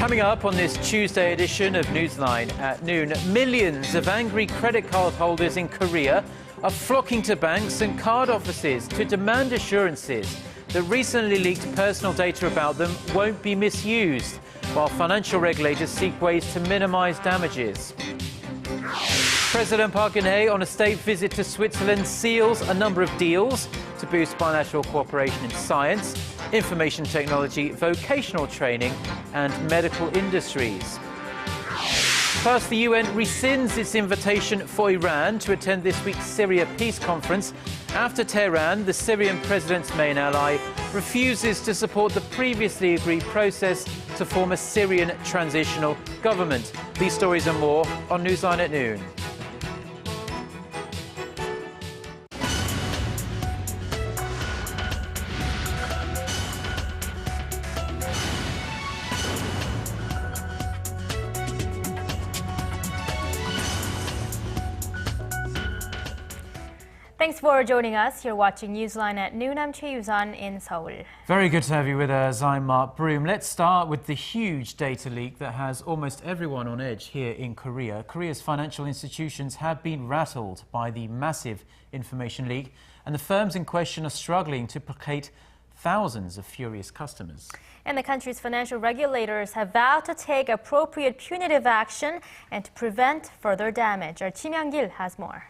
Coming up on this Tuesday edition of Newsline at noon, millions of angry credit card holders in Korea are flocking to banks and card offices to demand assurances that recently leaked personal data about them won't be misused, while financial regulators seek ways to minimize damages. President Park Geun-hye on a state visit to Switzerland seals a number of deals to boost bilateral cooperation in science, information technology, vocational training and medical industries. Plus, the UN rescinds its invitation for Iran to attend this week's Syria peace conference after Tehran, the Syrian president's main ally, refuses to support the previously agreed process to form a Syrian transitional government. These stories and more on Newsline at noon. Thanks for joining us. You're watching Newsline at noon. I'm Choi Yusan in Seoul. Very good to have you with us. I'm Mark Broom. Let's start with the huge data leak that has almost everyone on edge here in Korea. Korea's financial institutions have been rattled by the massive information leak, and the firms in question are struggling to placate thousands of furious customers. And the country's financial regulators have vowed to take appropriate punitive action and to prevent further damage. Our Myung-kil has more.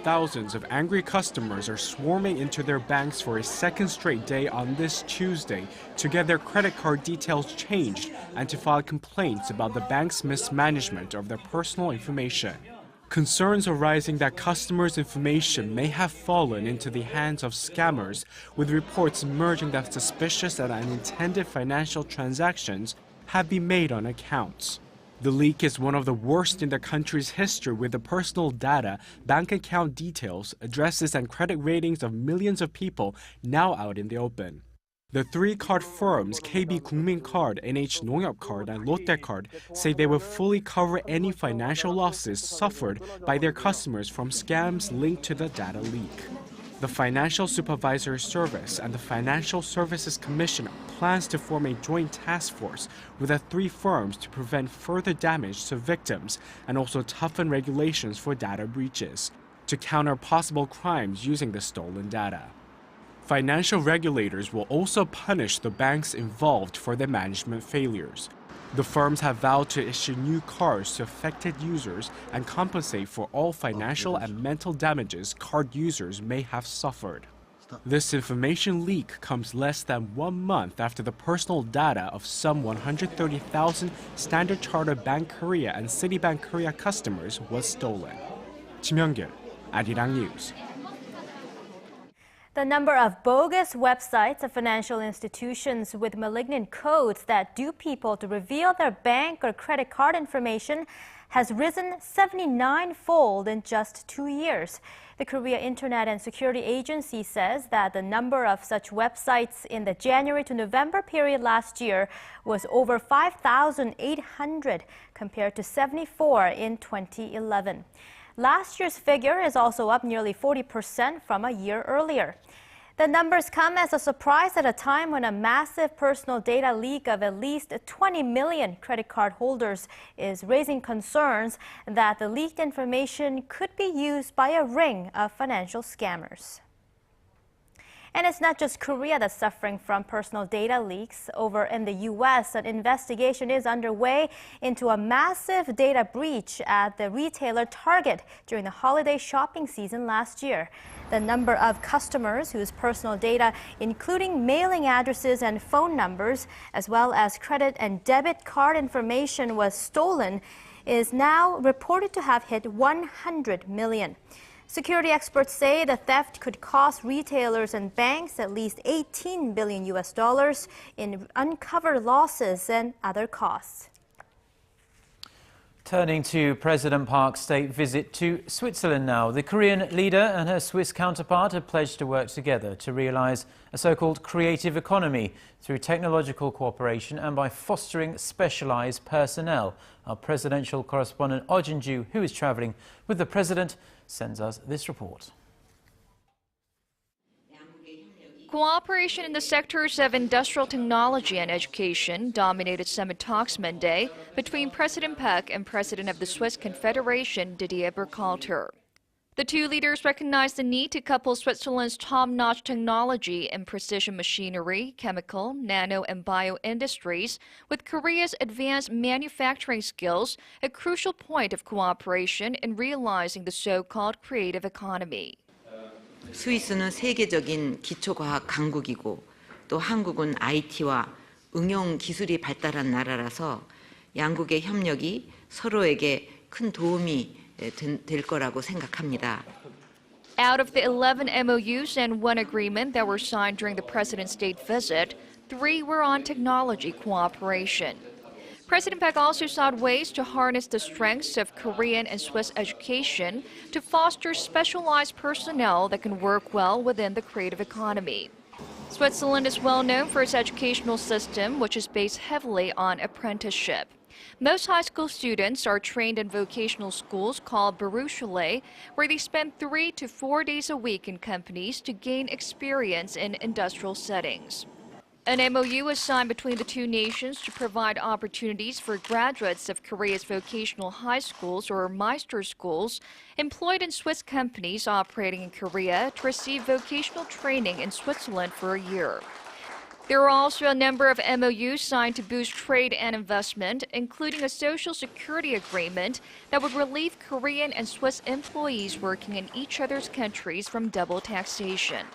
Thousands of angry customers are swarming into their banks for a second straight day on this Tuesday to get their credit card details changed and to file complaints about the bank's mismanagement of their personal information. Concerns arising that customers' information may have fallen into the hands of scammers, with reports emerging that suspicious and unintended financial transactions have been made on accounts. The leak is one of the worst in the country's history, with the personal data, bank account details, addresses and credit ratings of millions of people now out in the open. The three card firms KB Kookmin Card, NH Nongyup Card and Lotte Card say they will fully cover any financial losses suffered by their customers from scams linked to the data leak. The Financial Supervisory Service and the Financial Services Commission plans to form a joint task force with the three firms to prevent further damage to victims and also toughen regulations for data breaches to counter possible crimes using the stolen data. Financial regulators will also punish the banks involved for their management failures. The firms have vowed to issue new cards to affected users and compensate for all financial and mental damages card users may have suffered. This information leak comes less than 1 month after the personal data of some 130,000 Standard Chartered Bank Korea and Citibank Korea customers was stolen. Myung-kil, Arirang News. The number of bogus websites of financial institutions with malignant codes that dupe people to reveal their bank or credit card information has risen 79-fold in just 2 years. The Korea Internet and Security Agency says that the number of such websites in the January to November period last year was over 5,800 compared to 74 in 2011. Last year's figure is also up nearly 40% from a year earlier. The numbers come as a surprise at a time when a massive personal data leak of at least 20 million credit card holders is raising concerns that the leaked information could be used by a ring of financial scammers. And it's not just Korea that's suffering from personal data leaks. Over in the U.S., an investigation is underway into a massive data breach at the retailer Target during the holiday shopping season last year. The number of customers whose personal data, including mailing addresses and phone numbers, as well as credit and debit card information was stolen, is now reported to have hit 100 million. Security experts say the theft could cost retailers and banks at least $18 billion in uncovered losses and other costs. Turning to President Park's state visit to Switzerland now. The Korean leader and her Swiss counterpart have pledged to work together to realize a so-called creative economy through technological cooperation and by fostering specialized personnel. Our presidential correspondent Oh Jin-ju, who is traveling with the president, sends us this report. Cooperation in the sectors of industrial technology and education dominated summit talks Monday between President Park and President of the Swiss Confederation, Didier Burkhalter. The two leaders recognized the need to couple Switzerland's top-notch technology in precision machinery, chemical, nano, and bio industries with Korea's advanced manufacturing skills, a crucial point of cooperation in realizing the so-called creative economy. 스위스는 세계적인 기초과학 강국이고 또 한국은 IT와 응용 기술이 발달한 나라라서 양국의 협력이 서로에게 큰 도움이 될 거라고 생각합니다. Out of the 11 MOUs and one agreement that were signed during the president's state visit, 3 were on technology cooperation. President Park also sought ways to harness the strengths of Korean and Swiss education to foster specialized personnel that can work well within the creative economy. Switzerland is well known for its educational system, which is based heavily on apprenticeship. Most high school students are trained in vocational schools called Berufsschule, where they spend 3 to 4 days a week in companies to gain experience in industrial settings. An MOU was signed between the two nations to provide opportunities for graduates of Korea's vocational high schools or Meister schools employed in Swiss companies operating in Korea to receive vocational training in Switzerland for a year. There are also a number of MOUs signed to boost trade and investment, including a social security agreement that would relieve Korean and Swiss employees working in each other's countries from double taxation.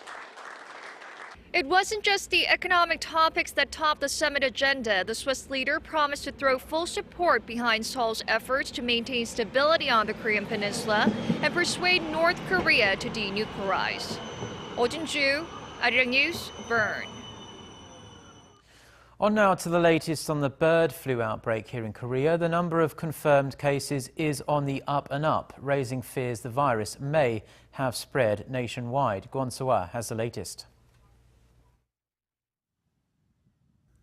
It wasn't just the economic topics that topped the summit agenda. The Swiss leader promised to throw full support behind Seoul's efforts to maintain stability on the Korean peninsula and persuade North Korea to denuclearize. Oh Jin-ju, Arirang News, Bern. On now to the latest on the bird flu outbreak here in Korea. The number of confirmed cases is on the up and up, raising fears the virus may have spread nationwide. Kwon So-ah has the latest.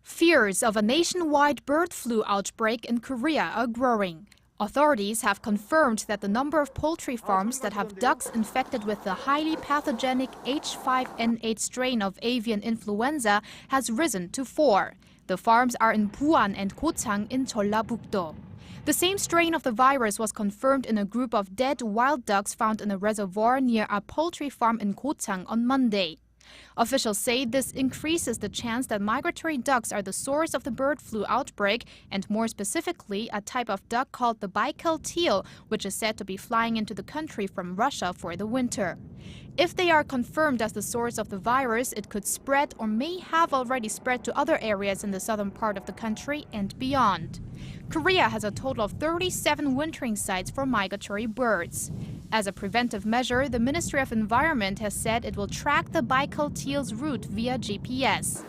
Fears of a nationwide bird flu outbreak in Korea are growing. Authorities have confirmed that the number of poultry farms that have ducks infected with the highly pathogenic H5N8 strain of avian influenza has risen to 4. The farms are in Buan and Gochang in Jeollabuk-do. The same strain of the virus was confirmed in a group of dead wild ducks found in a reservoir near a poultry farm in Gochang on Monday. Officials say this increases the chance that migratory ducks are the source of the bird flu outbreak, and more specifically, a type of duck called the Myung-kil teal, which is said to be flying into the country from Russia for the winter. If they are confirmed as the source of the virus, it could spread or may have already spread to other areas in the southern part of the country and beyond. Korea has a total of 37 wintering sites for migratory birds. As a preventive measure, the Ministry of Environment has said it will track the Myung-kil teal's route via GPS.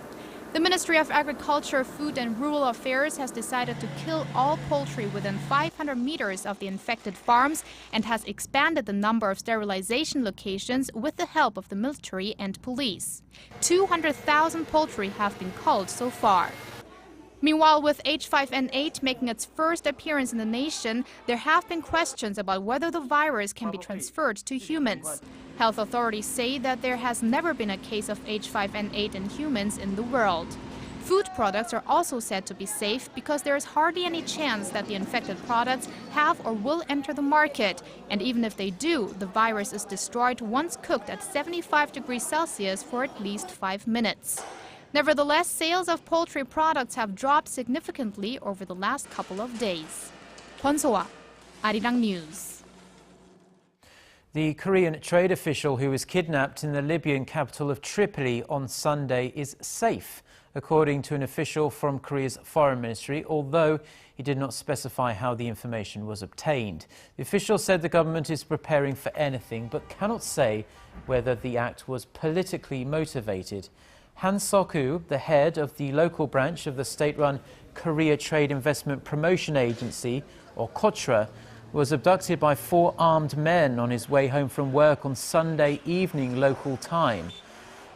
The Ministry of Agriculture, Food and Rural Affairs has decided to kill all poultry within 500 meters of the infected farms and has expanded the number of sterilization locations with the help of the military and police. 200,000 poultry have been culled so far. Meanwhile, with H5N8 making its first appearance in the nation, there have been questions about whether the virus can be transferred to humans. Health authorities say that there has never been a case of H5N8 in humans in the world. Food products are also said to be safe because there is hardly any chance that the infected products have or will enter the market. And even if they do, the virus is destroyed once cooked at 75 degrees Celsius for at least 5 minutes. Nevertheless, sales of poultry products have dropped significantly over the last couple of days. Kwon So-ah, Arirang News. The Korean trade official who was kidnapped in the Libyan capital of Tripoli on Sunday is safe, according to an official from Korea's foreign ministry, although he did not specify how the information was obtained. The official said the government is preparing for anything, but cannot say whether the act was politically motivated. Han Sok-woo, the head of the local branch of the state-run Korea Trade Investment Promotion Agency, or KOTRA, was abducted by 4 armed men on his way home from work on Sunday evening local time.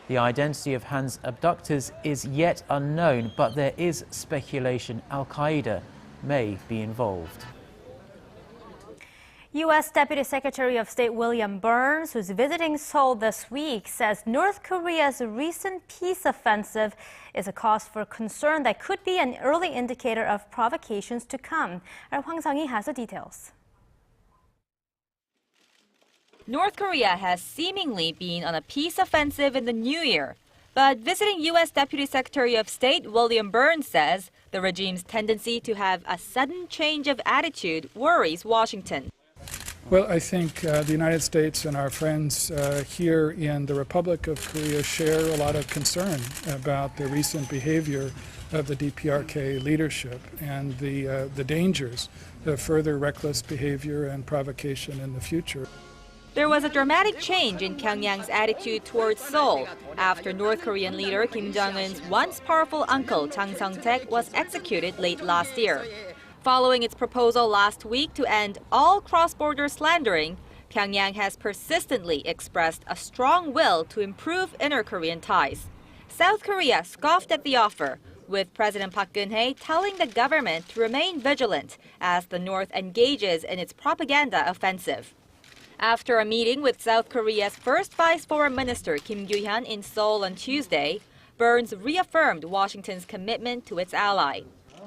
The identity of Han's abductors is yet unknown, but there is speculation Al-Qaeda may be involved. U.S. Deputy Secretary of State William Burns, who's visiting Seoul this week, says North Korea's recent peace offensive is a cause for concern that could be an early indicator of provocations to come. Our Hwang Sang-hee has the details. North Korea has seemingly been on a peace offensive in the new year. But visiting U.S. Deputy Secretary of State William Burns says the regime's tendency to have a sudden change of attitude worries Washington. Well, I think the United States and our friends here in the Republic of Korea share a lot of concern about the recent behavior of the DPRK leadership and the dangers of further reckless behavior and provocation in the future. There was a dramatic change in Pyongyang's attitude towards Seoul after North Korean leader Kim Jong-un's once powerful uncle Jang Sung-taek was executed late last year. Following its proposal last week to end all cross-border slandering, Pyongyang has persistently expressed a strong will to improve inter-Korean ties. South Korea scoffed at the offer, with President Park Geun-hye telling the government to remain vigilant as the North engages in its propaganda offensive. After a meeting with South Korea's first Vice Foreign Minister Kim Kyu-hyun in Seoul on Tuesday, Burns reaffirmed Washington's commitment to its ally.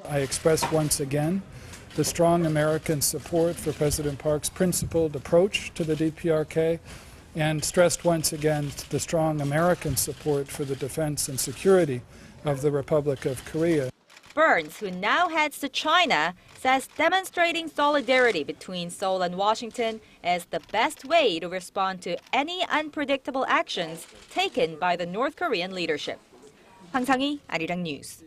I express once again the strong American support for President Park's principled approach to the DPRK and stressed once again the strong American support for the defense and security of the Republic of Korea. Burns, who now heads to China, says demonstrating solidarity between Seoul and Washington is the best way to respond to any unpredictable actions taken by the North Korean leadership. Hwang Sang-hee, Arirang News.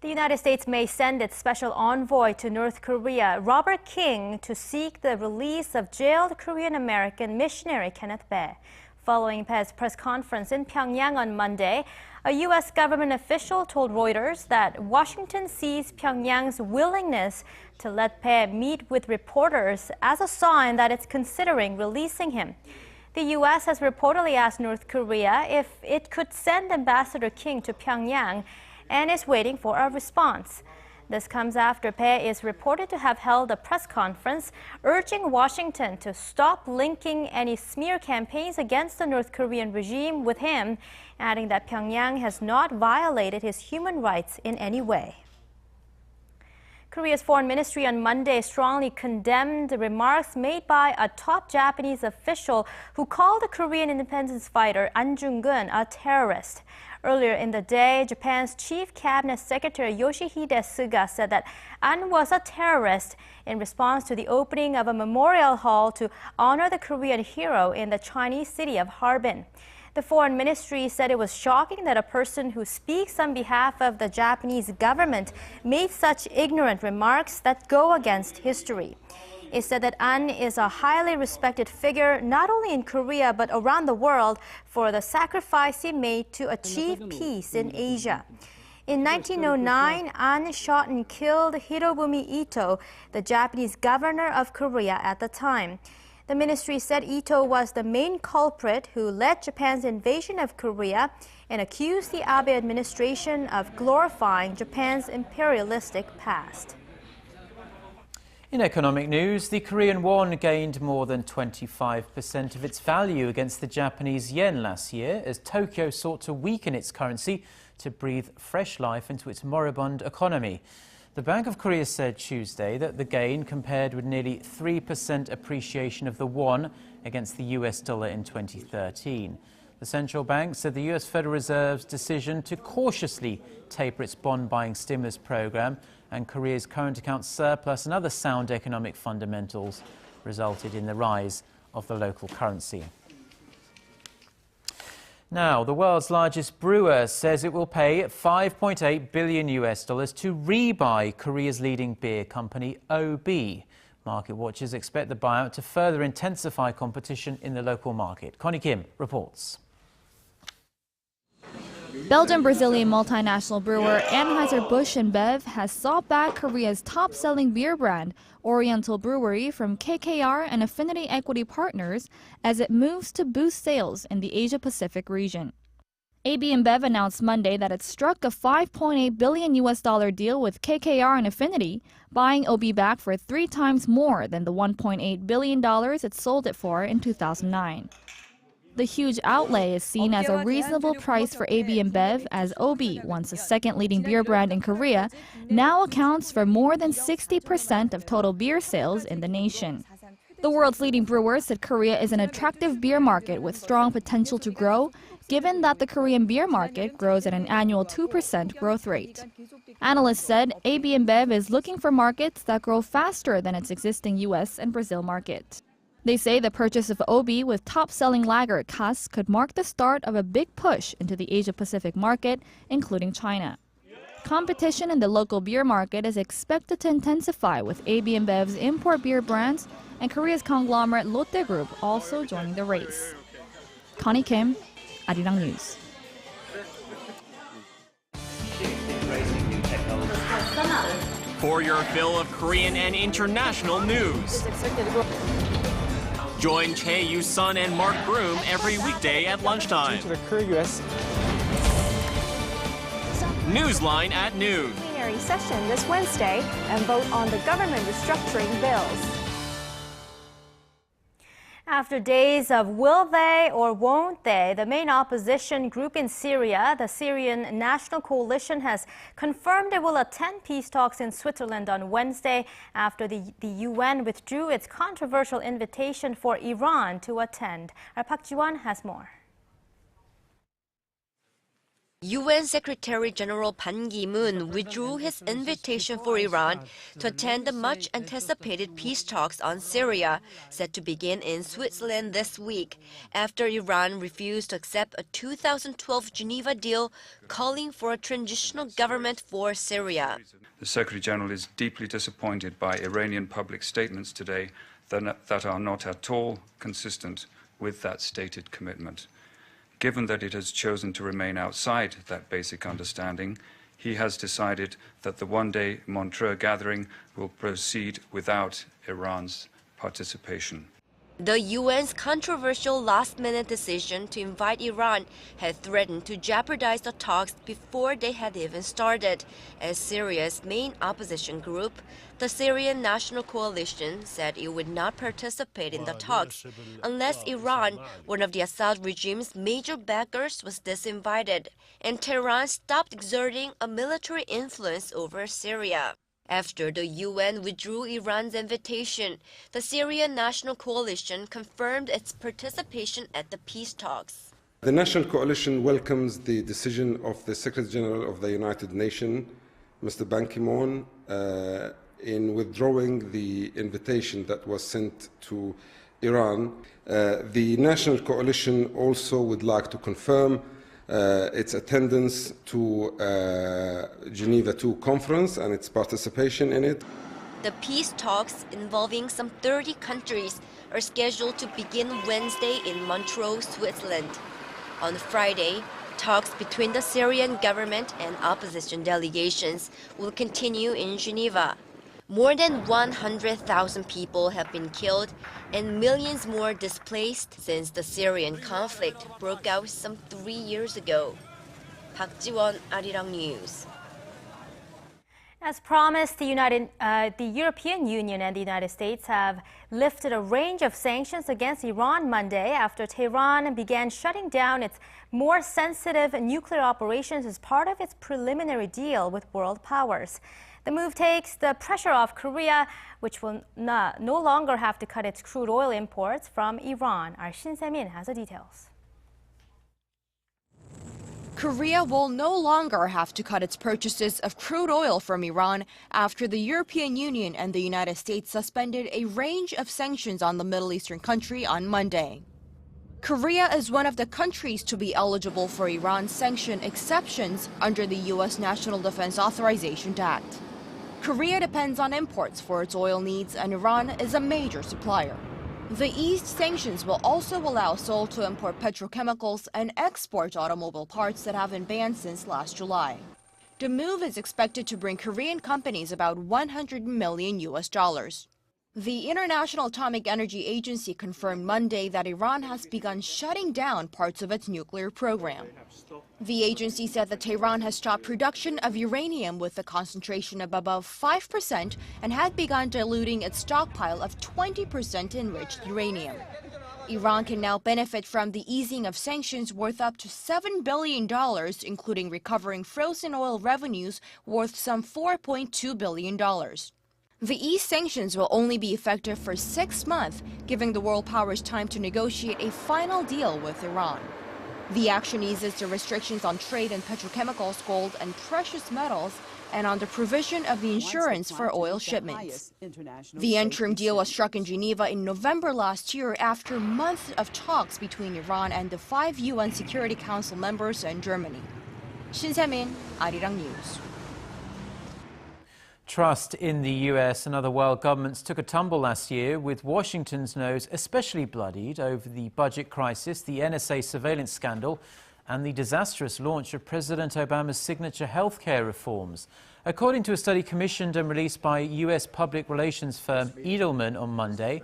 The United States may send its special envoy to North Korea, Robert King, to seek the release of jailed Korean-American missionary Kenneth Bae. Following Bae's press conference in Pyongyang on Monday, a U.S. government official told Reuters that Washington sees Pyongyang's willingness to let Bae meet with reporters as a sign that it's considering releasing him. The U.S. has reportedly asked North Korea if it could send Ambassador King to Pyongyang and is waiting for a response. This comes after Bae is reported to have held a press conference urging Washington to stop linking any smear campaigns against the North Korean regime with him, adding that Pyongyang has not violated his human rights in any way. Korea's foreign ministry on Monday strongly condemned the remarks made by a top Japanese official who called the Korean independence fighter An Jung-geun a terrorist. Earlier in the day, Japan's Chief Cabinet Secretary Yoshihide Suga said that An was a terrorist in response to the opening of a memorial hall to honor the Korean hero in the Chinese city of Harbin. The foreign ministry said it was shocking that a person who speaks on behalf of the Japanese government made such ignorant remarks that go against history. It said that An is a highly respected figure not only in Korea but around the world for the sacrifice he made to achieve peace in Asia. In 1909, An shot and killed Hirobumi Ito, the Japanese governor of Korea at the time. The ministry said Ito was the main culprit who led Japan's invasion of Korea and accused the Abe administration of glorifying Japan's imperialistic past. In economic news, the Korean won gained more than 25% of its value against the Japanese yen last year as Tokyo sought to weaken its currency to breathe fresh life into its moribund economy. The Bank of Korea said Tuesday that the gain compared with nearly 3% appreciation of the won against the US dollar in 2013. The central bank said the US Federal Reserve's decision to cautiously taper its bond-buying stimulus program and Korea's current account surplus and other sound economic fundamentals resulted in the rise of the local currency. Now, the world's largest brewer says it will pay $5.8 billion to rebuy Korea's leading beer company, OB. Market watchers expect the buyout to further intensify competition in the local market. Connie Kim reports. Belgian-Brazilian multinational brewer Anheuser-Busch InBev has sought back Korea's top-selling beer brand, Oriental Brewery, from KKR and Affinity Equity Partners as it moves to boost sales in the Asia-Pacific region. AB InBev announced Monday that it struck a $5.8 billion deal with KKR and Affinity, buying OB back for 3 times more than the $1.8 billion it sold it for in 2009. The huge outlay is seen as a reasonable price for AB InBev, as OB, once the second leading beer brand in Korea, now accounts for more than 60% of total beer sales in the nation. The world's leading brewers said Korea is an attractive beer market with strong potential to grow, given that the Korean beer market grows at an annual 2% growth rate. Analysts said AB InBev is looking for markets that grow faster than its existing US and Brazil market. They say the purchase of OB with top-selling lager Cass could mark the start of a big push into the Asia-Pacific market, including China. Competition in the local beer market is expected to intensify with AB InBev's import beer brands and Korea's conglomerate Lotte Group also joining the race. Connie Kim, Arirang News. For your fill of Korean and international news. Join Chae Yu-sun and Mark Broom every weekday at lunchtime. Newsline at noon. Plenary session this Wednesday and vote on the government restructuring bills. After days of will they or won't they, the main opposition group in Syria, the Syrian National Coalition, has confirmed it will attend peace talks in Switzerland on Wednesday after the UN withdrew its controversial invitation for Iran to attend. Our Park Ji-won has more. UN Secretary-General Ban Ki-moon withdrew his invitation for Iran to attend the much-anticipated peace talks on Syria, set to begin in Switzerland this week, after Iran refused to accept a 2012 Geneva deal calling for a transitional government for Syria. The Secretary-General is deeply disappointed by Iranian public statements today that are not at all consistent with that stated commitment. Given that it has chosen to remain outside that basic understanding, he has decided that the one-day Montreux gathering will proceed without Iran's participation. The UN's controversial last-minute decision to invite Iran had threatened to jeopardize the talks before they had even started, as Syria's main opposition group, the Syrian National Coalition, said it would not participate in the talks unless Iran, one of the Assad regime's major backers, was disinvited, and Tehran stopped exerting a military influence over Syria. After the UN withdrew Iran's invitation, the Syrian National Coalition confirmed its participation at the peace talks. The National Coalition welcomes the decision of the Secretary-General of the United Nations, Mr. Ban Ki-moon, in withdrawing the invitation that was sent to Iran. The National Coalition also would like to confirm its attendance to Geneva II conference and its participation in it. The peace talks, involving some 30 countries, are scheduled to begin Wednesday in Montreux, Switzerland. On Friday, talks between the Syrian government and opposition delegations will continue in Geneva. More than 100,000 people have been killed and millions more displaced since the Syrian conflict broke out some 3 years ago. Park Ji-won, Arirang News. As promised, the European Union and the United States have lifted a range of sanctions against Iran Monday after Tehran began shutting down its more sensitive nuclear operations as part of its preliminary deal with world powers. The move takes the pressure off Korea, which will no longer have to cut its crude oil imports from Iran. Our Shin Se-min has the details. Korea will no longer have to cut its purchases of crude oil from Iran after the European Union and the United States suspended a range of sanctions on the Middle Eastern country on Monday. Korea is one of the countries to be eligible for Iran's sanction exceptions under the U.S. National Defense Authorization Act. Korea depends on imports for its oil needs, and Iran is a major supplier. The eased sanctions will also allow Seoul to import petrochemicals and export automobile parts that have been banned since last July. The move is expected to bring Korean companies about $100 million. The International Atomic Energy Agency confirmed Monday that Iran has begun shutting down parts of its nuclear program. The agency said that Tehran has stopped production of uranium with a concentration of above 5% and had begun diluting its stockpile of 20% enriched uranium. Iran can now benefit from the easing of sanctions worth up to $7 billion, including recovering frozen oil revenues worth some $4.2 billion. The eased sanctions will only be effective for 6 months, giving the world powers time to negotiate a final deal with Iran. The action eases the restrictions on trade in petrochemicals, gold, and precious metals, and on the provision of the insurance for oil shipments. The interim deal was struck in Geneva in November last year after months of talks between Iran and the 5 UN Security Council members and Germany. Shin Se-min, Arirang News. Trust in the US and other world governments took a tumble last year, with Washington's nose especially bloodied over the budget crisis, the NSA surveillance scandal, and the disastrous launch of President Obama's signature healthcare reforms. According to a study commissioned and released by US public relations firm Edelman on Monday,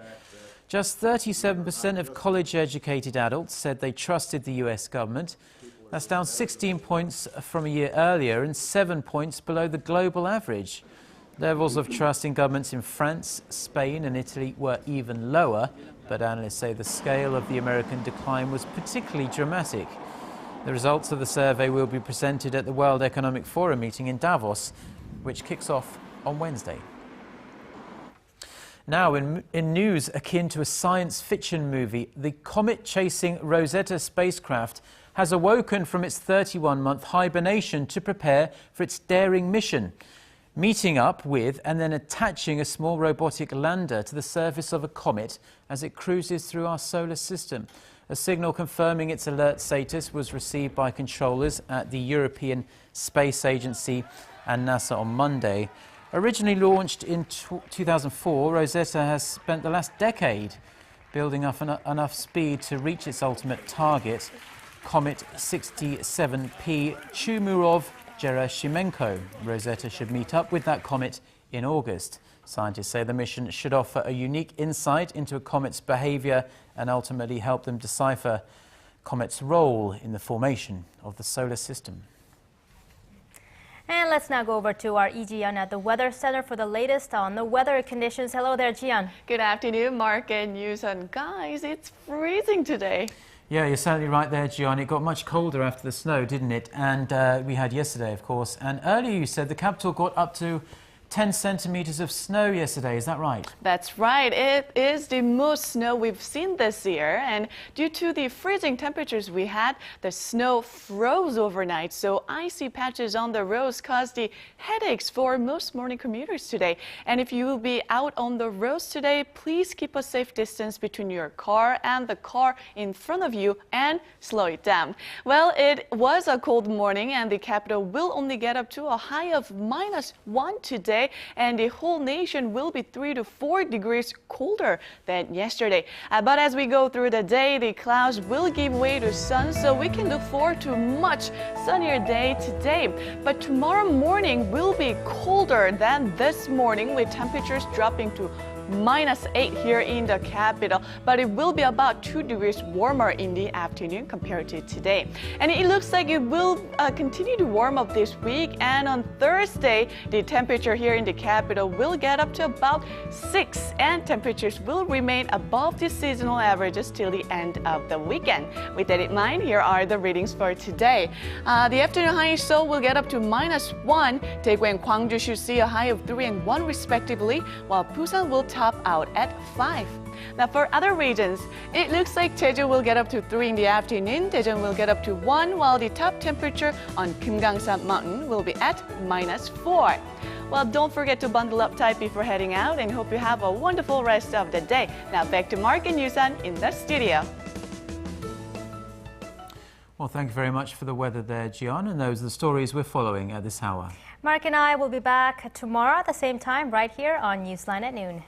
just 37% of college-educated adults said they trusted the US government. That's down 16 points from a year earlier and 7 points below the global average. Levels of trust in governments in France, Spain and Italy were even lower, but analysts say the scale of the American decline was particularly dramatic. The results of the survey will be presented at the World Economic Forum meeting in Davos, which kicks off on Wednesday. Now, in news akin to a science fiction movie, the comet-chasing Rosetta spacecraft has awoken from its 31-month hibernation to prepare for its daring mission, meeting up with and then attaching a small robotic lander to the surface of a comet as it cruises through our solar system. A signal confirming its alert status was received by controllers at the European Space Agency and NASA on Monday. Originally launched in 2004, Rosetta has spent the last decade building up enough speed to reach its ultimate target, Comet 67P Churyumov-Gerasimenko. Rosetta should meet up with that comet in August. Scientists say the mission should offer a unique insight into a comet's behavior and ultimately help them decipher comets' role in the formation of the solar system. And let's now go over to our Jian at the Weather Center for the latest on the weather conditions. Hello there, Jian. Good afternoon, Mark and News. And guys, it's freezing today. Yeah, you're certainly right there, Gian. It got much colder after the snow, didn't it? And we had yesterday, of course. And earlier you said the capital got up to 10 centimeters of snow yesterday. Is that right? That's right. It is the most snow we've seen this year. And due to the freezing temperatures we had, the snow froze overnight. So icy patches on the roads caused the headaches for most morning commuters today. And if you will be out on the roads today, please keep a safe distance between your car and the car in front of you and slow it down. Well, it was a cold morning and the capital will only get up to a high of -1 today. And the whole nation will be 3 to 4 degrees colder than yesterday. But as we go through the day, the clouds will give way to sun, so we can look forward to a much sunnier day today. But tomorrow morning will be colder than this morning, with temperatures dropping to -8 here in the capital, but it will be about 2 degrees warmer in the afternoon compared to today. And it looks like it will continue to warm up this week, and on Thursday the temperature here in the capital will get up to about 6, and temperatures will remain above the seasonal averages till the end of the weekend. With that in mind, here are the readings for today. The afternoon high in Seoul will get up to -1. Daegu and Gwangju should see a high of 3 and 1 respectively, while Busan will top out at 5. Now for other regions, it looks like Jeju will get up to 3 in the afternoon, Daejeon will get up to 1, while the top temperature on Kimgangsan Mountain will be at -4. Well, don't forget to bundle up tight before heading out, and hope you have a wonderful rest of the day. Now back to Mark and Yusan in the studio. Well, thank you very much for the weather there, Gian, and those are the stories we're following at this hour. Mark and I will be back tomorrow at the same time right here on NEWSLINE at noon.